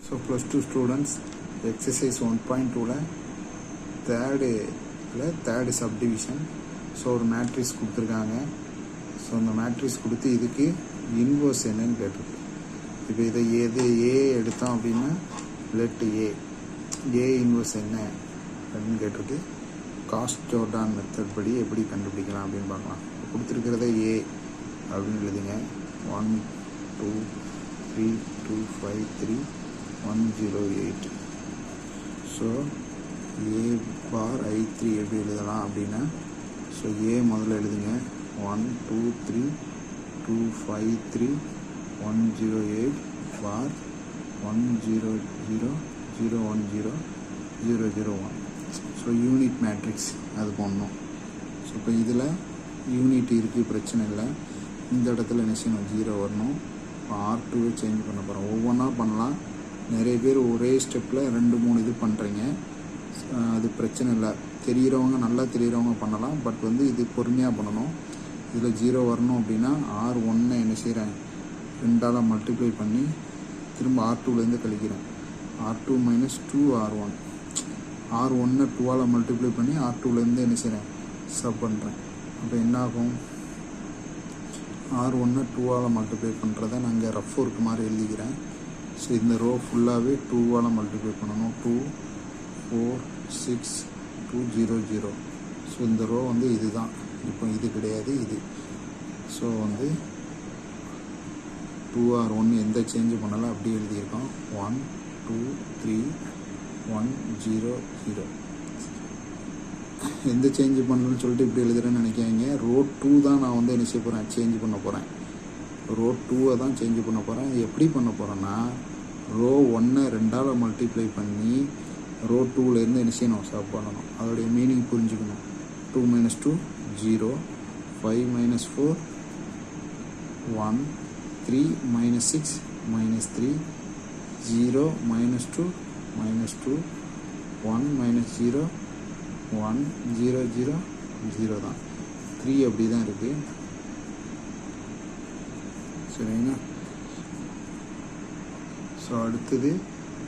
So plus 2 students exercise 1.2 third subdivision. So ஒரு matrix கொடுத்துருக்காங்க. So அந்த மேட்ரிக்ஸ் கொடுத்து இதுக்கு இன்வர்ஸ் என்னன்னு கேட்டிருக்கு. இப்போ இதை ஏ எடுத்தோம் அப்படின்னா லெட் ஏ இன்வர்ஸ் என்ன அப்படின்னு கேட்டிருக்கு. காஸ்ட் ஜோர்டான் மெத்தட் படி எப்படி கண்டுபிடிக்கலாம் அப்படின்னு பார்க்கலாம். கொடுத்துருக்கிறத ஏ அப்படின்னு எழுதுங்க. 1 2 3 2 5 3 108. ஸோ ஏ பார் I3 எப்படி எழுதலாம் அப்படின்னா, ஸோ ஏ முதல்ல எழுதுங்க. 1 2 3 2 5 3 108 பார் 100 010 001. ஸோ யூனிட் மேட்ரிக்ஸ் அது போடணும். ஸோ இப்போ இதில் யூனிட் இருக்குது, பிரச்சனை இல்லை. இந்த இடத்துல என்ன செய்யணும், 0 வரணும். இப்போ R2வை சேஞ்ச் பண்ண போகிறோம். ஒவ்வொன்றா பண்ணலாம். நிறைய பேர் ஒரே ஸ்டெப்பில் 2-3 இது பண்ணுறீங்க. அது பிரச்சனை இல்லை. தெரிகிறவங்க, நல்லா தெரிகிறவங்க பண்ணலாம். பட் இது பொறுமையாக பண்ணணும். இதில் 0 வரணும் அப்படின்னா R1 என்ன செய்கிறேன், 2ஆல் மல்டிப்ளை பண்ணி திரும்ப R2லேருந்து கழிக்கிறேன். R2 minus 2R1. R1 2ஆல் multiply பண்ணி R2லேருந்து என்ன செய்கிறேன், சப் பண்ணுறேன். அப்போ என்னாகும், R1 2ஆல் மல்டிப்ளை பண்ணுறதை நாங்கள் ரஃப் ஒர்க் மாதிரி எழுதிக்கிறேன். ஸோ இந்த ரோ ஃபுல்லாகவே 2ஆல் மல்டிப்ளை பண்ணணும். 2 4 6 2 0 0. ஸோ இந்த ரோ இதுதான். இப்போ இது கிடையாது, இது. ஸோ 2R1 எந்த சேஞ்சு பண்ணலாம் அப்படியே எழுதியிருக்கோம். 1 2 3 1 0 0. எந்த சேஞ்சு பண்ணணும்னு சொல்லிட்டு இப்படி எழுதுறேன்னு நினைக்காங்க. ரோ 2 தான் நான் என்ன செய்ய போகிறேன், சேஞ்ச் பண்ண போகிறேன். ரோ 2வை தான் சேஞ்ச் பண்ண போகிறேன். எப்படி பண்ண போகிறேன்னா, ரோ 1 2ஆல் மல்டிப்ளை பண்ணி ரோ 2லேருந்து என்ன செய்யணும், சப் பண்ணணும். அதோடைய மீனிங் புரிஞ்சுக்கணும். 2 minus 2 0, 5 minus 4 1, 3 minus 6 minus 3, 0 minus 2 minus 2, 1 minus 0 1 0 0 0 தான். 3 அப்படி தான் இருக்குது. சரிங்களா? ஸோ அடுத்தது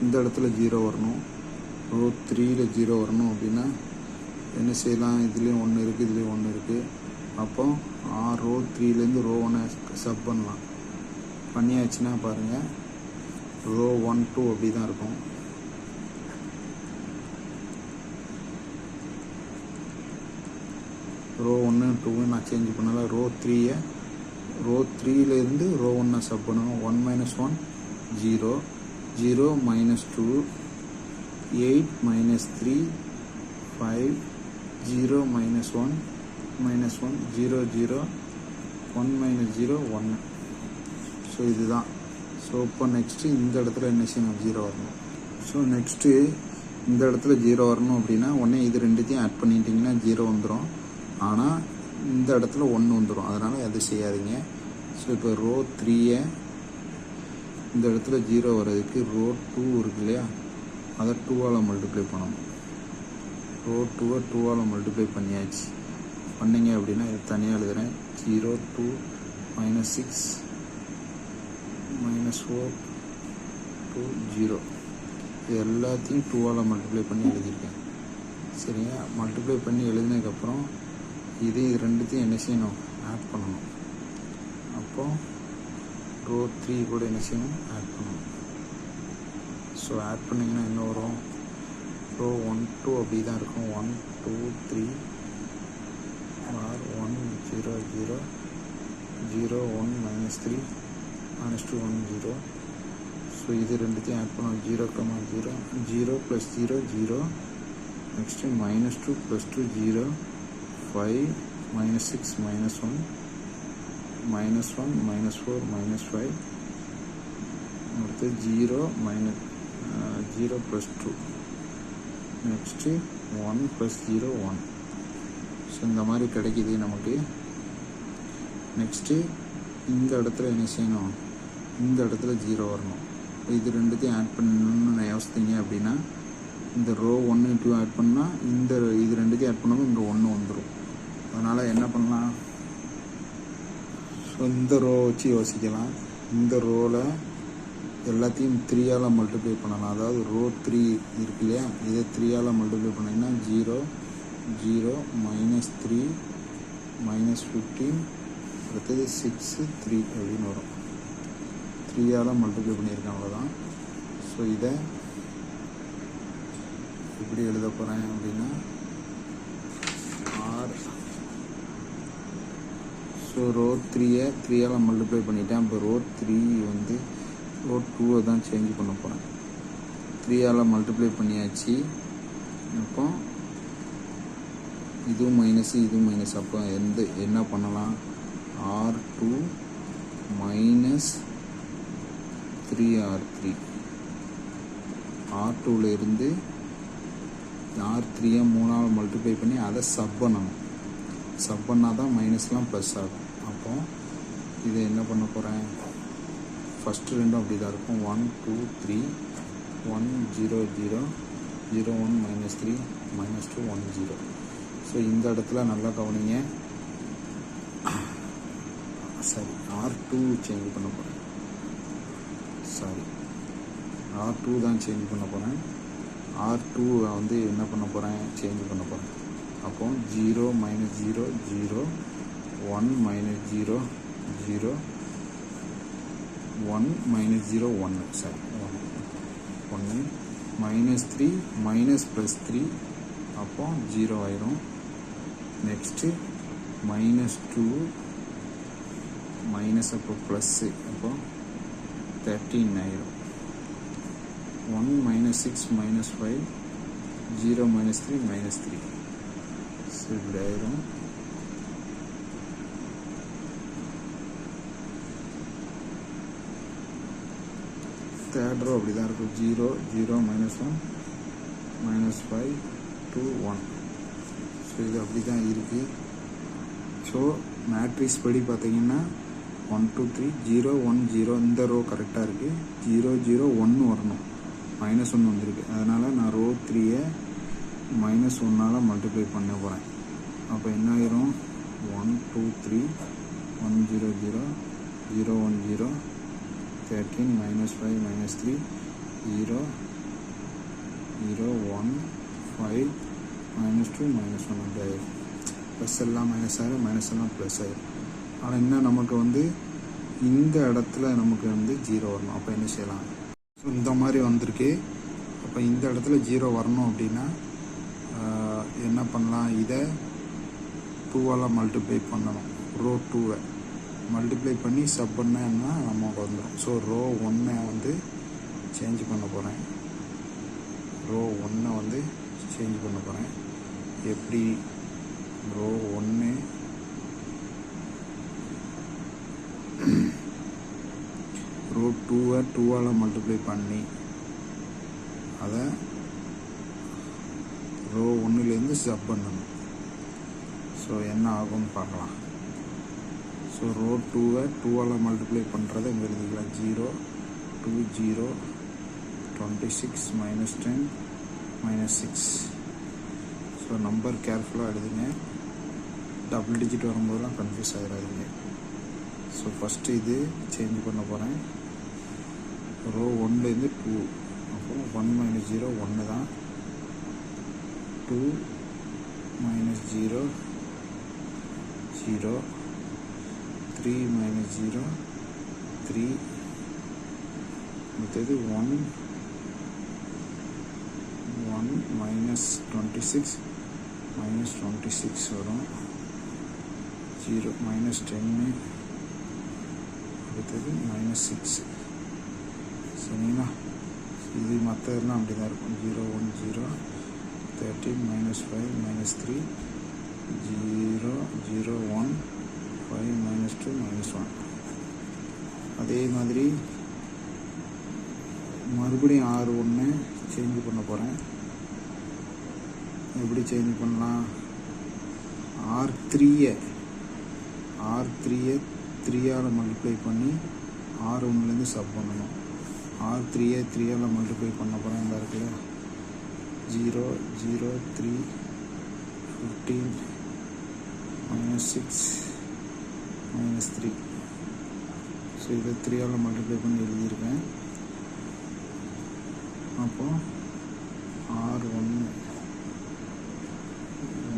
இந்த இடத்துல 0 வரணும். ரோ 3ல் 0 வரணும் அப்படின்னா என்ன செய்யலாம், இதுலேயும் 1 இருக்குது, இதுலேயும் 1 இருக்குது. அப்போ ரோ 3லேருந்து ரோ 1 சப் பண்ணலாம். பண்ணியாச்சுன்னா பாருங்கள், ரோ 1 2 அப்படி தான் இருக்கும். ரோ 1 2 நான் சேஞ்ச் பண்ணல. ரோ 3லேருந்து ரோ 1 சப் பண்ணணும். 1 minus 1 0 0 minus 2 8 minus 3 5 0 minus 1 minus 1 0 0 1 minus 0 1. So இதுதான். ஸோ இப்போ நெக்ஸ்ட்டு இந்த இடத்துல என்ன செய்யணும், 0 வரணும். ஸோ நெக்ஸ்ட்டு இந்த இடத்துல 0 வரணும் அப்படின்னா உடனே இது ரெண்டுத்தையும் ஆட் பண்ணிட்டீங்கன்னா 0 வந்துடும். ஆனால் இந்த இடத்துல 1 வந்துடும். அதனால் அது செய்யாதீங்க. ஸோ இப்போ ரோ 3யை இந்த இடத்துல 0 வர்றதுக்கு ரோ 2 இருக்கு இல்லையா, அதை 2ஆல் மல்டிப்ளை பண்ணணும். ரோ 2வை 2ஆல் மல்டிப்ளை பண்ணியாச்சு. பண்ணிங்க அப்படின்னா இது தனியாக எழுதுகிறேன். 0 2 மைனஸ் 6 மைனஸ் 4 2 0. இது எல்லாத்தையும் 2ஆல் மல்டிப்ளை பண்ணி எழுதியிருக்கேன். சரிங்க? மல்டிப்ளை பண்ணி எழுதினதுக்கப்புறம் இது ரெண்டுத்தையும் என்ன செய்யணும், ஆட் பண்ணணும். அப்போது ரோ 3 கூட என்ன செய்யணும், ஆட் பண்ணணும். ஸோ ஆட் பண்ணிங்கன்னா என்ன வரும், ரோ 1 2 அப்படி தான் இருக்கும். 1 2 3 1 0 0 0 1 மைனஸ் 3 மைனஸ் 2 1 0. ஸோ இது ரெண்டுத்தையும் ஆட் பண்ணணும். 0 0 0 plus 0 0. Next minus 2 plus 2 0 5 minus 6 minus 1 minus 1 minus 4 minus 5. அடுத்து 0 minus 0 plus 2. Next 1 plus 0 1. So இந்த மாதிரி கிடைக்கிது நமக்கு. நெக்ஸ்ட்டு இந்த இடத்துல என்ன செய்யணும், இந்த இடத்துல 0 வரணும். இது ரெண்டுத்தையும் ஆட் பண்ணணும்னு யோசித்தீங்க அப்படின்னா இந்த ரோ 1 2 ஆட் பண்ணால் இது ரெண்டுத்தையும் ஆட் பண்ணாலும் இங்கே 1 வந்துடும். அதனால் என்ன பண்ணலாம், ஸோ இந்த ரோ வச்சு யோசிக்கலாம். இந்த ரோவில் எல்லாத்தையும் 3ஆல் மல்டிப்ளை பண்ணலாம். அதாவது ரோ 3 இருக்கு இல்லையா, இதை 3ஆல் மல்டிப்ளை பண்ணிங்கன்னா 0 0 -3 -15 அடுத்தது 6 3 அப்படின்னு வரும். 3ஆல் மல்டிப்ளை பண்ணியிருக்கேன், அவ்வளோதான். ஸோ இதை எப்படி எழுத போகிறேன் அப்படின்னா ஆர். ஸோ ரோ 3-ஐ 3ஆல் மல்டிப்ளை பண்ணிட்டேன். இப்போ ரோ 3 வந்து ரோ 2-ஐ தான் சேஞ்ச் பண்ண போகிறேன். 3ஆல் மல்டிப்ளை பண்ணியாச்சு. அப்போ இதுவும் மைனஸ் இதுவும் மைனஸ். அப்போ என்ன பண்ணலாம், R2 மைனஸ் 3R3. R2ல இருந்து R3-ஐ 3ஆல் மல்டிப்ளை பண்ணி அதை சப் பண்ணணும். சப் பண்ணால் தான் மைனஸ்லாம் ப்ளஸ் ஆகும். அப்போ இதை என்ன பண்ண போகிறேன், ஃபஸ்ட்டு ரெண்டும் அப்படி தான் இருக்கும். 1 2 3 1 0 0 0 1 -3 -2 1 0. ஸோ இந்த இடத்துல நல்லா கவனிங்க. சரி, R2 சேஞ்ச் பண்ண போகிறேன். சாரி, R2 தான் சேஞ்ச் பண்ண போகிறேன். R2 வந்து என்ன பண்ண போகிறேன், சேஞ்ச் பண்ண போகிறேன். அப்போ 0 -0 0 1 -0 0 1 -0 1 சாரி 1 -3 மைனஸ் ப்ளஸ் 3 அப்போ 0 ஆயிரும். நெக்ஸ்ட்டு -2 மைனஸ் அப்போ ப்ளஸ்ஸு அப்போ 13 ஆயிரும். 1 -6 -5 0 -3 -3 ஸோ இப்படி ஆயிரும். தேர்ட் ரோ அப்படி தான் இருக்கும். 0 0 -1 -5 2 1. ஸோ இது அப்படி தான் இருக்குது. ஸோ மேட்ரிக்ஸ் படி பார்த்தீங்கன்னா 1 2 3 0 1 0 இந்த ரோ கரெக்டாக இருக்குது. 0 0 1 வரணும், -1 வந்திருக்கு. அதனால் நான் ரோ 3-ஐ -1ஆல் மல்டிப்ளை பண்ண போகிறேன். அப்போ என்ன ஆயிரும், 1 2 3 1 0 0 0 1 0 13 -5 -3 0 0 1 5 -2 -1 அப்படி ஆயிரும். ப்ளஸ் எல்லாம் மைனஸ் ஆயிரும், மைனஸ் எல்லாம் ப்ளஸ் ஆயிரும். ஆனால் என்ன நமக்கு வந்து இந்த இடத்துல நமக்கு வந்து 0 வரணும். அப்போ என்ன செய்யலாம், ஸோ இந்த மாதிரி வந்திருக்கு. அப்போ இந்த இடத்துல 0 வரணும் அப்படின்னா என்ன பண்ணலாம், இதை 2ஆல் மல்டிப்ளை பண்ணணும். ரோ 2-ஐ மல்டிப்ளை பண்ணி சப் பண்ணேன்னா நமக்கு வந்துடும். ஸோ ரோ 1-ஐ வந்து சேஞ்ச் பண்ண போகிறேன். ரோ 1-ஐ வந்து சேஞ்ச் பண்ண போகிறேன். எப்படி, ரோ 1 ரோ 2-ஐ 2ஆல் மல்டிப்ளை பண்ணி அதை ரோ 1-லேருந்து சப் பண்ணணும். ஸோ என்ன ஆகும்னு பார்க்கலாம். ஸோ ரோ 2-ஐ 2ஆல் மல்டிப்ளை பண்ணுறதை இங்கே எழுதிக்கலாம். 0 2 0 26 -10 -6. ஸோ நம்பர் கேர்ஃபுல்லாக எழுதுங்க. டபுள் டிஜிட் வரும்போதெல்லாம் கன்ஃபியூஸ் ஆகிடாதீங்க. ஸோ ஃபஸ்ட்டு இது சேஞ்ச் பண்ண போகிறேன். ரோ 1-லேருந்து 2 அப்போ 1 -0 1 தான். 2 -0 0 3 -0 3 அடுத்தது 1 1 -26 -26 வரும். 0 -10 அடுத்தது -6. சரிங்களா, இது மற்றதெல்லாம் அப்படி தான் இருக்கும். 0 1 0 13 -5 -3 0 0 1 5 -2 -1. அதே மாதிரி மறுபடியும் R1 சேஞ்ச் பண்ண போகிறேன். எப்படி சேஞ்ச் பண்ணலாம், R3-ஐ 3ஆல் மல்டிப்ளை பண்ணி R1-லேருந்து சப் பண்ணணும். R3-ஐ 3ஆல் மல்டிப்ளை பண்ண போகிறேன். இந்த இருக்குல்ல 0 0 3 15 -6 -3. ஸோ இதை 3ஆல் மல்டிப்ளை பண்ணி எழுதியிருக்கேன். அப்போ R1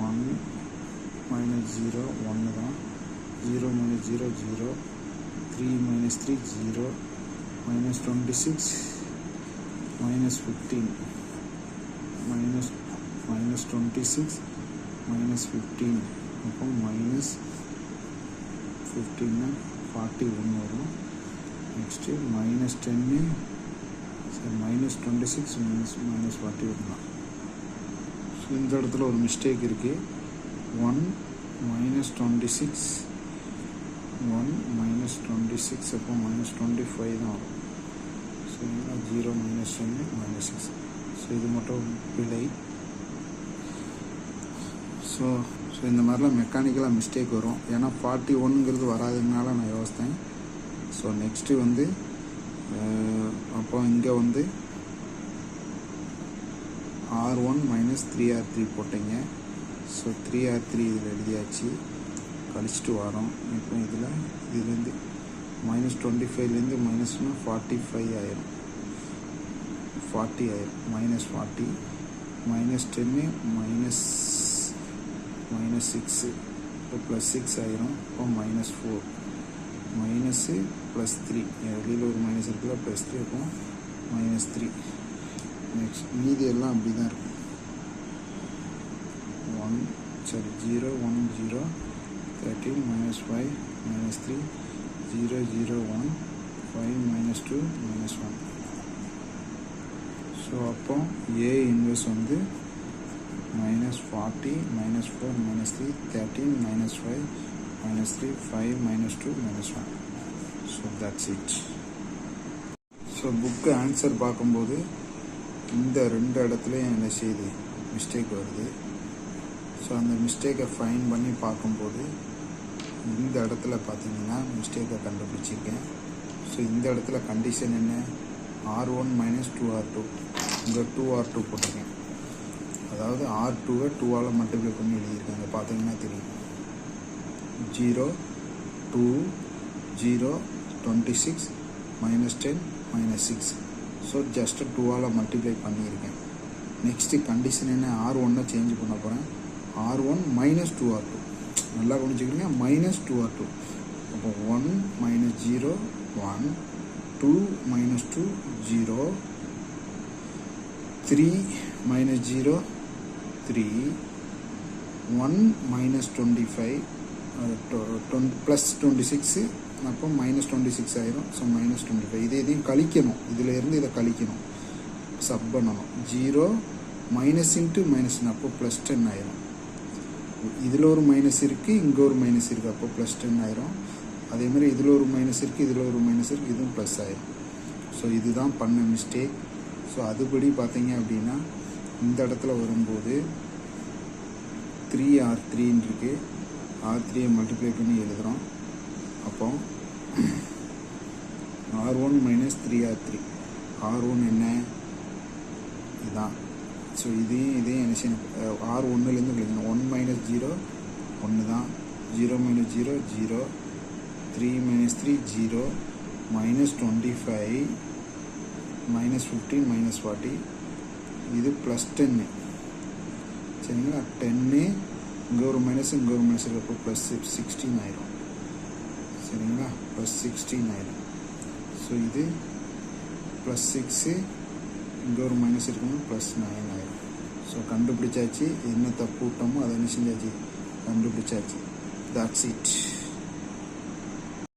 1 minus 0 1 தான், 0 minus 0 0, 3 minus 3 0, minus 26 minus 15 minus 26 minus 15, அப்போ minus 15 41 வரும். நெக்ஸ்ட்டு minus 10 சரி minus 26 minus 41 தான். ஸோ இந்த இடத்துல ஒரு மிஸ்டேக் இருக்குது. 1 minus 26 1 minus 26 அப்போ minus 25 தான் வரும். So 0 minus 10 minus 6. ஸோ இது மட்டும் பிழை. ஸோ இந்த மாதிரிலாம் மெக்கானிக்கலாக மிஸ்டேக் வரும். ஏன்னா 41ங்கிறது வராதுனால நான் யோசித்தேன். ஸோ நெக்ஸ்ட்டு வந்து அப்போ இங்கே வந்து R1 minus 3R3 போட்டீங்க. ஸோ 3R3 இதில் எழுதியாச்சு, கழிச்சிட்டு வரோம். இப்போ இதுலேருந்து minus 25லேருந்து மைனஸ்னா 45 ஆயிரும், 40 ஆயிரும், minus 40 minus 10 minus 6 இப்போ ப்ளஸ் 6 ஆயிரும். இப்போ minus 4 மைனஸு ப்ளஸ் 3 வெளியில் ஒரு மைனஸ் இருக்குல்ல, ப்ளஸ் 3 அப்போ minus 3. நெக்ஸ்ட் மீதி எல்லாம் அப்படி தான் இருக்கும். 0 1 0 13 minus 5 minus 3 0 0 1 5 minus 2 minus 1. So அப்போ A இன்வெர்ஸ் வந்து minus 40 minus 4 minus 3 13 minus 5 minus 3 5 minus 2 minus 1. So that's it. So book answer பார்க்கும்போது இந்த ரெண்டு இடத்துலையும் என்ன செய்யுது, மிஸ்டேக் வருது. ஸோ அந்த மிஸ்டேக்கை ஃபைன் பண்ணி பார்க்கும்போது இந்த இடத்துல பார்த்தீங்கன்னா மிஸ்டேக்கை கண்டுபிடிச்சிருக்கேன். ஸோ இந்த இடத்துல கண்டிஷன் என்ன, R1 minus 2R2, இங்கே 2R2 போட்டிருக்கேன். அதாவது R2வை 2ஆல் மல்டிப்ளை பண்ணி எழுதியிருக்காங்க, பார்த்தீங்கன்னா தெரியும். 0 2 0 26 minus 10 minus 6. ஸோ ஜஸ்ட்டு 2ஆல் மல்டிப்ளை பண்ணியிருக்கேன். நெக்ஸ்ட்டு கண்டிஷன் என்ன, R1 சேஞ்ச் பண்ண போகிறேன். R1 minus 2R2, நல்லா கவனிச்சுக்கிறீங்க, minus 2R2. அப்போ 1 minus 0 1, 2 minus 2 0, 3 minus 0 3, 1 minus 25 plus 26 அப்போ minus 26 ஆயிரும். ஸோ minus 25 இதையும் கழிக்கணும், இதில் இருந்து இதை கழிக்கணும், சப் பண்ணணும். 0 மைனஸ் இன்ட்டு மைனஸ் அப்போ ப்ளஸ் 10 ஆயிரும். இதில் ஒரு மைனஸ் இருக்குது, இங்கே ஒரு மைனஸ் இருக்குது, அப்போ ப்ளஸ் 10 ஆயிரும். அதேமாதிரி இதில் ஒரு மைனஸ் இருக்குது, இதில் ஒரு மைனஸ் இருக்குது, இதுவும் ப்ளஸ் ஆயிரும். ஸோ இதுதான் பண்ண மிஸ்டேக். ஸோ அதுபடி பார்த்தீங்க அப்படின்னா இந்த இடத்துல வரும்போது 3R3 இருக்குது, R3யை மல்டிப்ளை பண்ணி எழுதுகிறோம். அப்போ R1 minus 3R3, R1 என்ன இதுதான். ஸோ இதையும் என்ன செய்யணும், R1லேருந்து எழுதணும். 1 minus 0 1 தான், 0 minus 0 0, 3 minus 3 0, minus 25 minus 15 minus 40, இது ப்ளஸ் 10 சரிங்களா. 10 இங்கே ஒரு மைனஸ், இங்கே ஒரு மைனஸ் இருக்கப்போ ப்ளஸ் 16 ஆயிரும் சரிங்களா, ப்ளஸ் 16 ஆயிரும். ஸோ இது ப்ளஸ் 6, இங்கே ஒரு மைனஸ் இருக்கணும், ப்ளஸ் 9 ஆயிரும். ஸோ கண்டுபிடிச்சாச்சு, என்ன தப்பு விட்டோமோ அதை என்ன செஞ்சாச்சு, கண்டுபிடிச்சாச்சு. That's it.